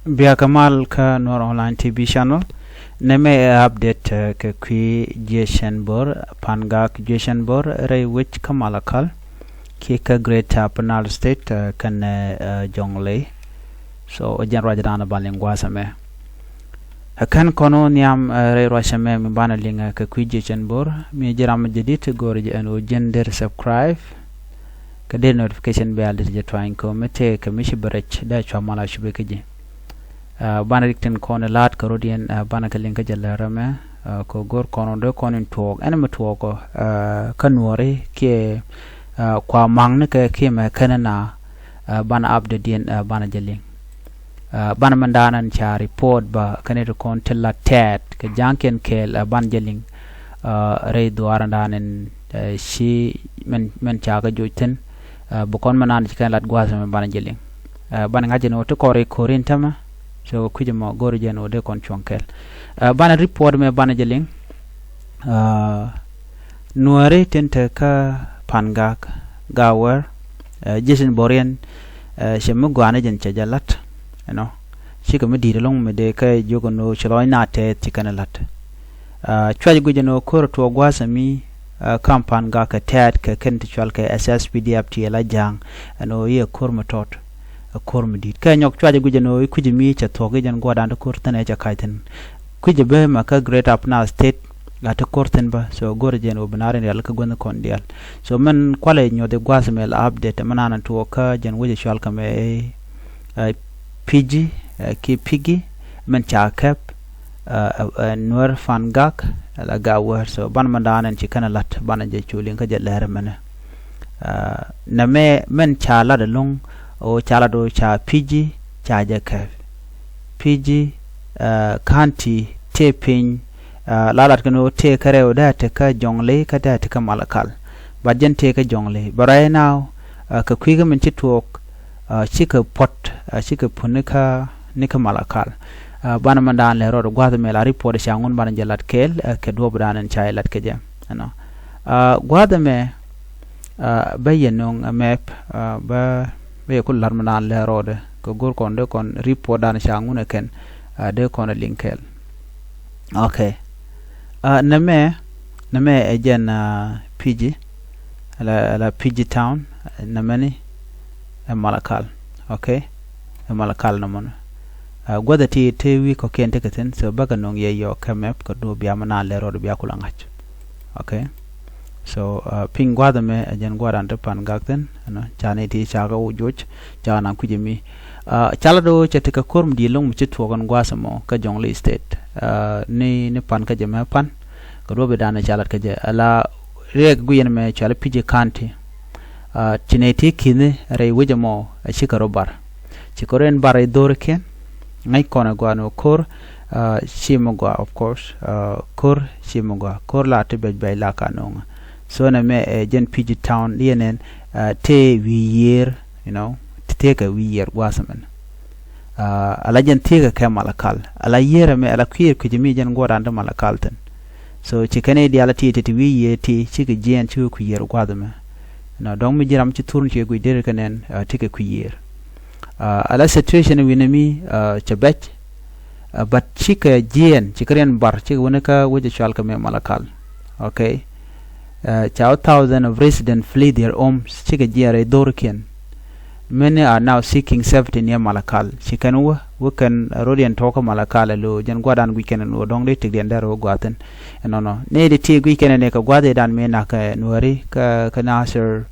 Bia Kamal ka Nuer online TV channel. Neme update ke kui jiëc bor pangak jiëc bor re which kamalakal ki ka great penal state kan jongle so jan rajadana balingwa same kan kono niam re rashame mi bana linga ke kui jiëc bor mi jiram jadit gorji anu gender subscribe ka de notification bell je twain ko mete ke mishi barech da chamala shubeke bana dikten kono lat karodian bana kalin ka jalarame ko gor kono do konin talk anama talk kanore ke kwa mangne ke ma kanana bana update din bana jalling bana mandanan cha report ba kaneto kon tella tat ke janken kel ban jalling re duarandanen shi men cha ga joiten bukon manan kan lat gwasa bana jalling bana ngajeno to kore korintama so kujimo gorjen o de kon chonkel bana report me bana jeling nuare tente ka pangak gawer jisen borien shemu gwana jen chajalat shika me dire long me de ka jogono chloy na te tikanalat chwaji gujeno kor to gwasa mi kampan ga ka tat ka kenti chwal ka SSPDF la jang ano ye kor matot kormdi ka nyok chwaje gujeno kujimi cha toge jan godan to kortan e cha kaiten kuje be maka great up now state la to kortan ba so gorjen obnare ne alka gon kondial so man kwale nyode gwasmel update manana to ka jan wuje shwal kame piji ki pigi man cha kap nuer fangak la gawer so ban mandana ci kana lat ban je chulin ka je lere mena na me men cha la de long o chala do cha piji cha jaka piji kanti taping lalat kano te kare o da te ka jongle ka da te ka malakal bajen te ka jongle barai now ka kwiga min chitok chika pot chika punika nika malakal bana mandan le ro gwada me la report shangun bana jalat kel ke do branan chai lat ke je gwada me bayenong map ba be ko larmanan le rode ko gor kon de kon report dan shangune ken de kon linkel okay name ejen piji la piji town namani malakal okay malakal namon goda ti te wi ko ken teketen so baga non ye yo kamep ko do biya manan le rode biya kulangach okay so ping gwada me ajen gwada ante pan gakten chane ti chaga ujoj jana kujimi chala do chetika korm di long mchi tuogon gwasa mo ka jongle state ni pan ka jema pan ko robe dana chala ka je ala reg guyen me chala pije kanti chineti kine re wejamo chika robar chikoren bare dorken ngai kona gwano kor shimogwa of course kor shimogwa kor la te bej la kanonga so na me jen piji town yenen te wi year te ka wi year wasaman ala jen te ka malakal ala yera me ala kwier kujimi jen goda anda malakal ten so chikane di ala te wi ye te chika jen chu ku year gwadama dong mi jiram chi turn che gu der kanen te ka ku year ala situation wi nami chabech but chika jen chikaren bar chika wonaka woje chal ka me malakal okay Chao thousands of residents flee their homes. Chika jere dorken. Many are now seeking safety near Malakal. Chikanwa, we can Rodian talk of Malakal lo, Jan Guadan weekend and Odong take the Andaro Guatan. And no, nay the tea weekend and a Guade dan Menaka, Nueri, Kanasser,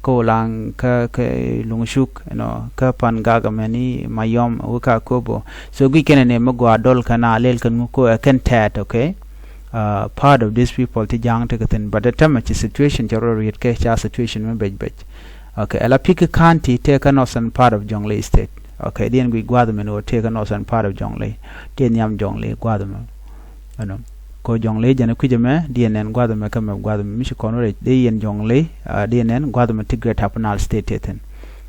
Kolang, Lungshuk, Kapan Gagamani, Mayom, Uka Kobo. So weekend and a Mogua Dolkana, Lelkan Muko, a Kentat, okay? Part of these people ti jang tekaten but the time the situation jarori ke cha situation me bej okay ala pick county take an northern part of Jonglei state okay then we gwadam no take an northern part of Jonglei den yam Jonglei gwadam ko Jonglei jana kujeme denen gwadam kam gwadam mishi konore de yen Jonglei denen gwadam ti great hapnal state teten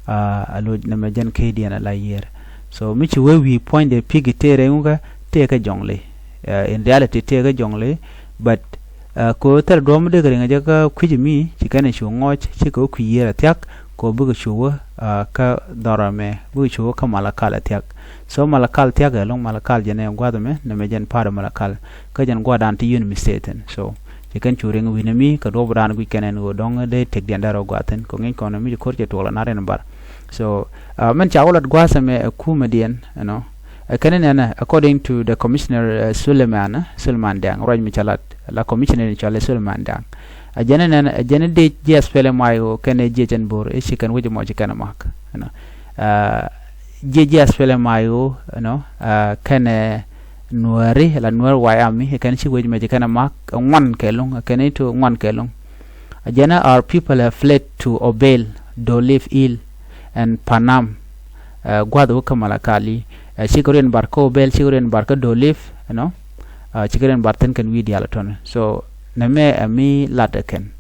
alo na mejen ke den ala year so michi we point the pig tere unga take a Jonglei in reality take a jongle but ko tar dom de gringa jaka kujimi chikane shungoch chiko kuyera tyak ko bugu chuwa ka dorame bugu chuwa ka malakal tiak so malakal tiak long malakal jene gwada me na me jen para malakal ka jen gwada anti yun misteten so je kan churing winami ka do bran gu kenen go dong de tek den daro gwaten ko ngin kono mi ko je tola na ren bar so men chawolat gwasa me ku medien you know kenen according to the commissioner Suleiman Dang roj mi chalat la commissioner in chale Suleiman Dang ajene de jes pele mayo kene jejen bor e chikan wujo mo chikan mak you know jes pele mayo you know kene nuääri la nuer wayami e kene chi wujo me chikan mak ngwan kelong kene to ngwan kelong ajene our people have fled to Obel Dolive Il and Panam gwado kamala kali chikoren barko Obel chikoren barko Dolive you know chikoren barten kan wi dialaton so name ami lataken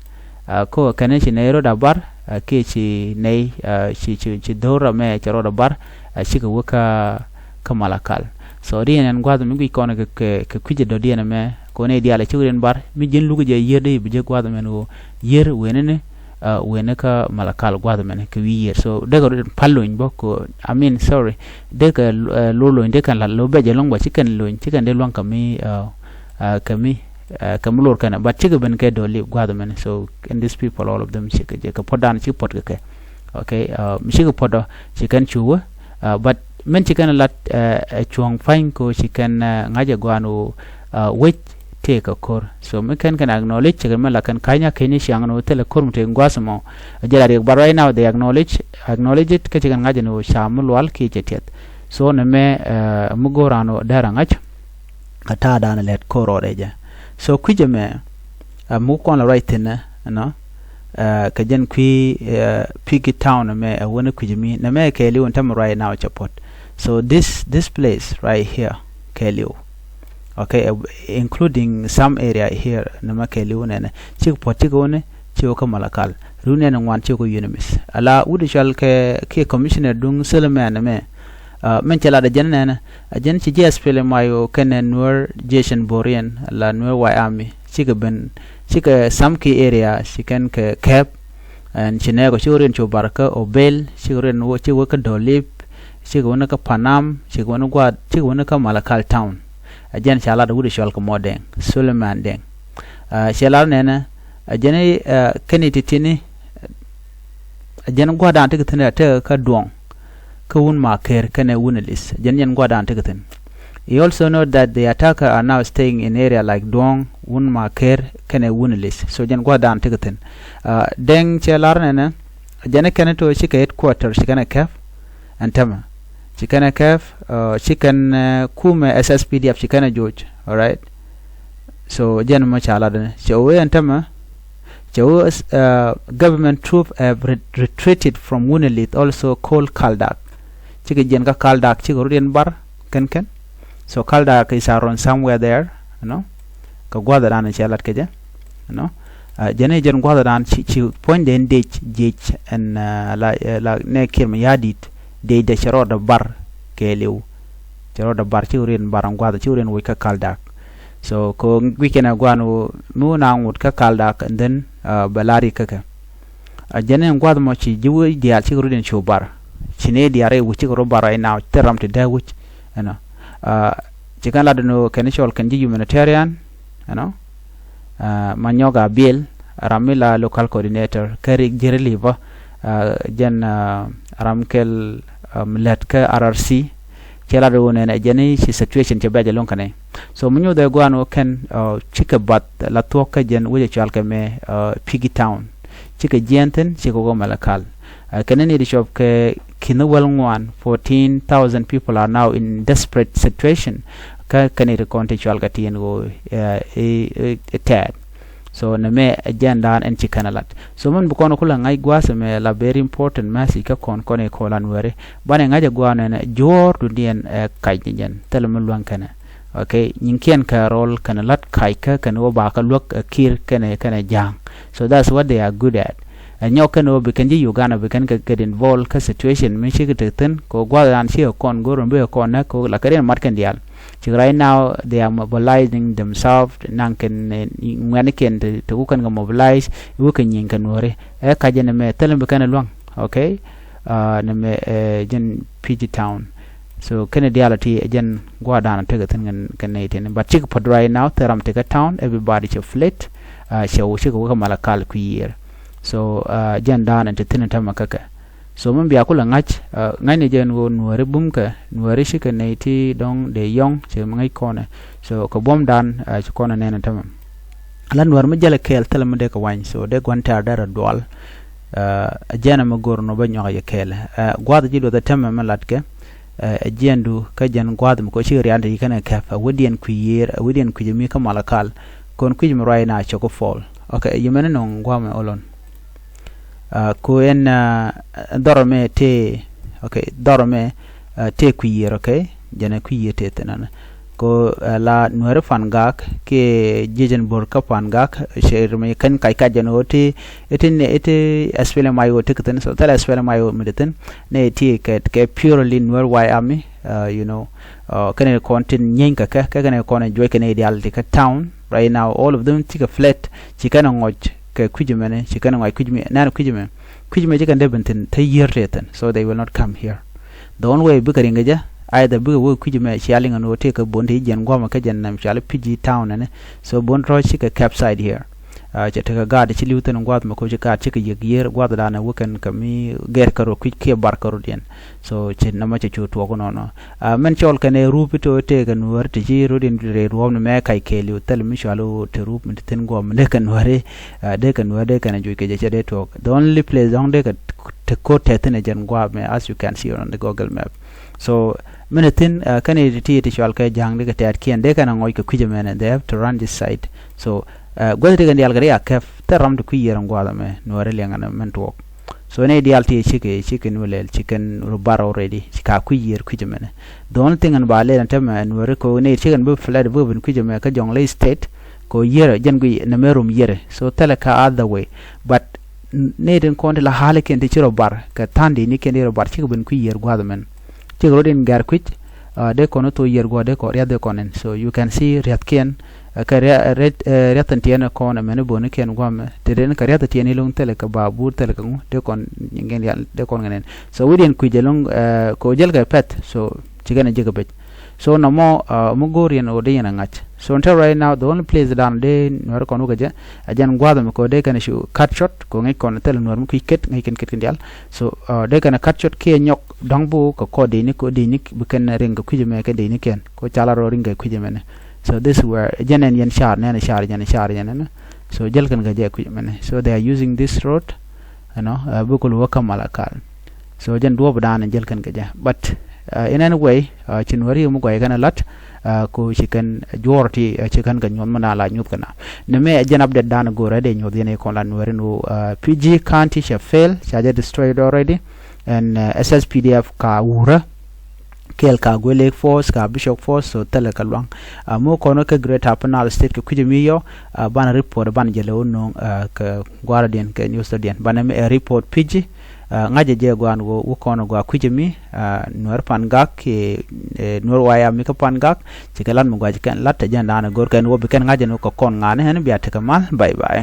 ko kane chi nero da bar ke chi nei chi dora me charo da bar chi ko ka kamalakal so rien gwado mi kono ke kuje do diena me ko ne diala chikoren bar mi jin lugu je yede bi je gwado men wo yer wenene wene ka malakal gwado men ke wi yer so de ko palloin boko I mean sorry de ka lolo de kan la lo be je longwa chicken loin chicken de long kami kami kamulor kana but chiga ben ke do li gwado men so and these people all of them chiga je ka podan chi pot ke okay chiga podo chicken chuwa but men chicken lat chuang fine ko chicken ngaje gwano wait take a kor so me can acknowledge chicken mala kan kanya keni siang no tele kor mute ngwasmo jela re but right now they acknowledge it ke chicken ngaje no shamul wal ki chetet so ne me mugorano dara ngach ata dana let koro reja so kuje me mu kon la right in no ka jen kui pigi town me wona kuje mi na me ke liwon tam right now chapot so this place right here ke liw okay including some area here na ma ke liw ne chik poti go ne chiko malakal rune na wan chiko unimis ala udishal ke commissioner dung Suleiman me men chala da jenna jen ci jes pele mayo kenen Nuer jeshen borien la Nuer wayami chika ben chika samki area chiken ke cap and chinego churen chu barka Obel churen wo chi wo ka Dolive chiga wona ka Panam chiga wona gwad chiga wona ka malakal town jen chala da wudi shol ko modeng Suleiman deng chala nena jene keni titini jen gwada antikitene te ka duong kawun maker kane wunelis jen gwada antikiten. You also know that the attacker are now staying in area like Dong wun maker kane wunelis so jen gwada antikiten deng chelar nene jen kane to chika headquarters chikana kaf antama chikana kaf chikan kume SSPDF chikana George all right so jen ma chala dene so we antama so government troops have retreated from Wunelit also called Kaldak chika jen ka Kaldak chika rudien bar ken so Kaldak is around somewhere there you know ka gwada dan chalat keje you know jene jen gwada dan chi point den dej and la ne kirma yadit de charo da bar kelew charo da bar chi rudien baram gwada chi rudien ka Kaldak so ko weekend agwano mu na ngut ka Kaldak and then balari kaka jene gwada mo chi jiwu dial chi rudien chobar chine diare wuchi ko bara now teram te da wuch you know chikan la no kenishol kanji humanitarian you know manyoga bill ramila local coordinator kari jireliva jen ramkel letka RRC chela do ne jeni si situation che baje lon kane so munyo de gwano ken chika bat la toka jen wuje chalke me pigi town chika jenten chiko go malakal kaneni di shop ke kinwal ngwan 14,000 people are now in desperate situation ka kanere konte chalka tien go tad so na me agenda en chikanalat so mon bu kono kula ngai gwasa me la very important masi ka kone kolan were bane ngaja gwana na jor du dien kayjen telma luankana okay nyinkian ka role kana lat kaika kana ba ka lok kir kana jang so that's what they are good at and nyokano be kanji Uganda be kan get involved ka situation me chikiten ko gwadan chi kon goron be ko na ko la karen marken dial right now they are mobilizing themselves nanken ngwaniken to kan mobilize wuken yinkan wore ka jene me telen be kan luang okay neme jen piji town so kene diality jen gwa dana tega tin kan but chik pod right now teram tega town everybody che flat show chik ko malakal ku year so jen dana te tin tamakaka so mun biya kula ngach ngani jen go nuari bumka nuari shika naiti dong de yong che mangai kone so ko bom dan che kone nena tamam ala nuar ma jala kel tala ma de ko wan so de gwanta dara dwal jena ma gorno ba nyoga ye kel gwada jido da tamam malatke jendu ka jen gwada ko shiri ande yikana kafa wodien ku year wodien ku jimi ka malakal kon ku jimi rayna choko fall okay yimene non gwama olon ko en dorme te okay dorme te ku year okay jena ku yete tenana ko la nuere fangak ke jejen bor ka fangak sher me kan kai ka jeno te ete asfele mayo tekten so tala asfele mayo medeten ne ti ke purely nuer why army you know kan content nyenka ka kan kon joy kan ideal ka town right now all of them take a flat chikana ngoj ke kujumene chikana ngoj kujme nan kujme jikan debenten te year reten so they will not come here the only way bukaringa ja either bu wo kujime shaling and take a bondi jen goma ka jen nam shal piji town ne so bon ro chika capside here chetaka gad chili uten gwad ma ko chika chika year gwad dana wuken kami ger karo ke bar karo den so chen nama chu to ko no men chol kane rupito te kan wer ti jiro din re rom me kai keli tel mi shalo te rup mit ten gom ne kan ware de kan wade kan ju ke je de to the only place on de te ko te ten jen gwad me as you can see on the Google map so minutin kan ti shal ka jang de ka kien de kan ngoy ka kujime they have to run this site so gwada kan dial gari akaf taram to kuyer ngwada me no relenga na mentwok so ne dial ti chicken welel chicken rubar already chika kuyer kujimene the only thing an bale na tema no ko ne chicken bu flat bu bin kujime ka jongle state ko yer jangu na merum yere so teleka other way but ne den kon la halaken ti chiro bar ka tandi ni ken ro bar chicken bin kuyer gwada men chiro den gar kuj de kono to yer gwada ko ya de konen so you can see riatken kare retan tiena kon amene bonu ken gwam teden kare ta tieni long tele ka babur tele ka de kon ngen ya de kon ngenen so widen ku jelong ko jel ga pet so chigana jega bet so no mo mo gorien o de yana ngach so until right now the only place down de nor kon ga je ajan gwada ko de kana shu cut shot ko ngai kon tele nor mu ket ngai ken dial so de kana cut shot ke nyok dangbu ko de ni bukan ring ku je me ke de ni ken ko chala ro ring ku je mene so this were jenen yen shar nene shar jenen so jelkan ga je ku mene so they are using this road you know bukul wakamala kal so jen do bdan jelkan ga je but in any way chinwari mu go gana lat ko chicken jorti chicken ga nyon mana la nyut kana ne me jen update dan go rede nyod yene ko lan wari no pg county she fail charge destroyed already and sspdf ka wura kel ka gwele force ka bishop force so tele kalwang mo kono ke great happenal state ke kujimi yo ban report ban jele no ka guardian ke news stadian ban me report piji ngaje je gwan go kono go kujimi nuer pangak ke nuer waya mi ka pangak tikelan mo gwaje kan latta janda na gor kan wo be kan ngaje no ko kon ngane hen biya te kamal bye bye